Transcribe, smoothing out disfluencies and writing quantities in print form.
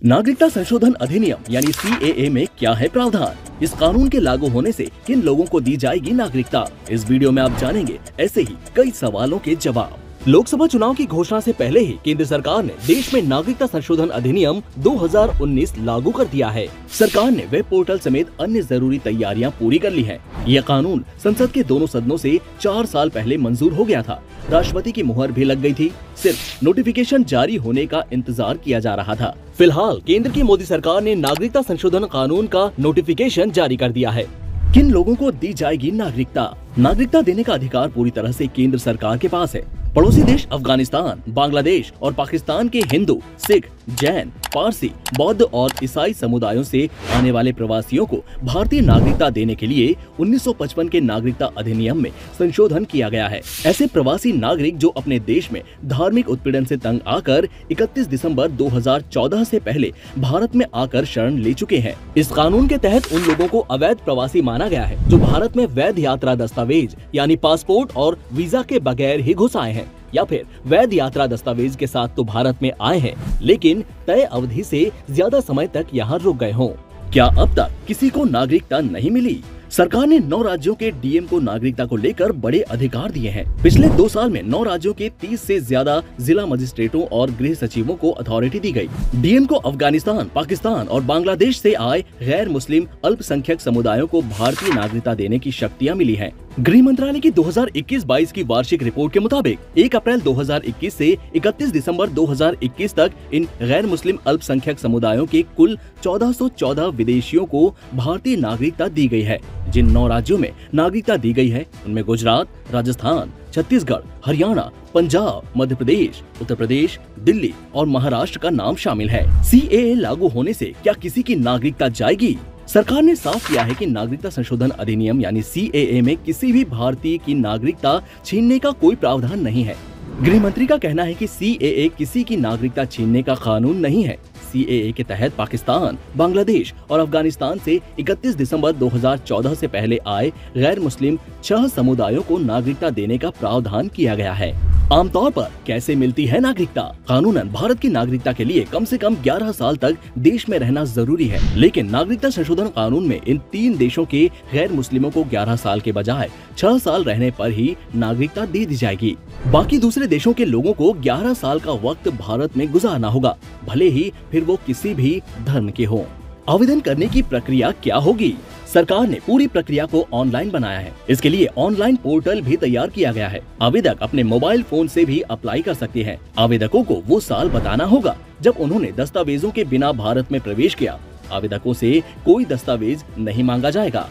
नागरिकता संशोधन अधिनियम यानी CAA में क्या है प्रावधान? इस कानून के लागू होने से किन लोगों को दी जाएगी नागरिकता? इस वीडियो में आप जानेंगे ऐसे ही कई सवालों के जवाब। लोकसभा चुनाव की घोषणा से पहले ही केंद्र सरकार ने देश में नागरिकता संशोधन अधिनियम 2019 लागू कर दिया है। सरकार ने वेब पोर्टल समेत अन्य जरूरी तैयारियां पूरी कर ली हैं। यह कानून संसद के दोनों सदनों से 4 साल पहले मंजूर हो गया था। राष्ट्रपति की मुहर भी लग गई थी। सिर्फ नोटिफिकेशन जारी होने का इंतजार किया जा रहा था। फिलहाल केंद्र की मोदी सरकार ने नागरिकता संशोधन कानून का नोटिफिकेशन जारी कर दिया है। किन लोगों को दी जाएगी नागरिकता? नागरिकता देने का अधिकार पूरी तरह से केंद्र सरकार के पास है। पड़ोसी देश अफगानिस्तान, बांग्लादेश और पाकिस्तान के हिंदू, सिख, जैन, पारसी, बौद्ध और ईसाई समुदायों से आने वाले प्रवासियों को भारतीय नागरिकता देने के लिए 1955 के नागरिकता अधिनियम में संशोधन किया गया है। ऐसे प्रवासी नागरिक जो अपने देश में धार्मिक उत्पीड़न से तंग आकर 31 दिसंबर 2014 से पहले भारत में आकर शरण ले चुके हैं। इस कानून के तहत उन लोगों को अवैध प्रवासी माना गया है जो भारत में वैध यात्रा दस्तावेज यानी पासपोर्ट और वीजा के बगैर ही घुस आए हैं, या फिर वैध यात्रा दस्तावेज के साथ तो भारत में आए हैं लेकिन तय अवधि से ज्यादा समय तक यहाँ रुक गए हों। क्या अब तक किसी को नागरिकता नहीं मिली? सरकार ने 9 राज्यों के डीएम को नागरिकता को लेकर बड़े अधिकार दिए हैं। पिछले 2 साल में 9 राज्यों के 30 से ज्यादा जिला मजिस्ट्रेटों और गृह सचिवों को अथॉरिटी दी गई। डीएम को अफगानिस्तान, पाकिस्तान और बांग्लादेश से आए गैर मुस्लिम अल्पसंख्यक समुदायों को भारतीय नागरिकता देने की शक्तियां मिली हैं। गृह मंत्रालय की 2021-22 की वार्षिक रिपोर्ट के मुताबिक 1 अप्रैल 2021 से 31 दिसंबर 2021 तक इन गैर मुस्लिम अल्पसंख्यक समुदायों के कुल 1414 विदेशियों को भारतीय नागरिकता दी गई है। जिन 9 राज्यों में नागरिकता दी गई है उनमें गुजरात, राजस्थान, छत्तीसगढ़, हरियाणा, पंजाब, मध्य प्रदेश, उत्तर प्रदेश, दिल्ली और महाराष्ट्र का नाम शामिल है। CAA लागू होने से क्या किसी की नागरिकता जाएगी? सरकार ने साफ किया है कि नागरिकता संशोधन अधिनियम यानी CAA में किसी भी भारतीय की नागरिकता छीनने का कोई प्रावधान नहीं है। गृह मंत्री का कहना है कि CAA किसी की नागरिकता छीनने का कानून नहीं है। CAA के तहत पाकिस्तान, बांग्लादेश और अफगानिस्तान से 31 दिसंबर 2014 से पहले आए गैर मुस्लिम 6 समुदायों को नागरिकता देने का प्रावधान किया गया है। आमतौर पर कैसे मिलती है नागरिकता? कानूनन भारत की नागरिकता के लिए कम से कम 11 साल तक देश में रहना जरूरी है, लेकिन नागरिकता संशोधन कानून में इन 3 देशों के गैर मुस्लिमों को 11 साल के बजाय 6 साल रहने पर ही नागरिकता दे दी जाएगी। बाकी दूसरे देशों के लोगों को 11 साल का वक्त भारत में गुजारना होगा, भले ही फिर वो किसी भी धर्म के हों। आवेदन करने की प्रक्रिया क्या होगी? सरकार ने पूरी प्रक्रिया को ऑनलाइन बनाया है। इसके लिए ऑनलाइन पोर्टल भी तैयार किया गया है। आवेदक अपने मोबाइल फोन से भी अप्लाई कर सकते हैं। आवेदकों को वो साल बताना होगा जब उन्होंने दस्तावेजों के बिना भारत में प्रवेश किया। आवेदकों से कोई दस्तावेज नहीं मांगा जाएगा।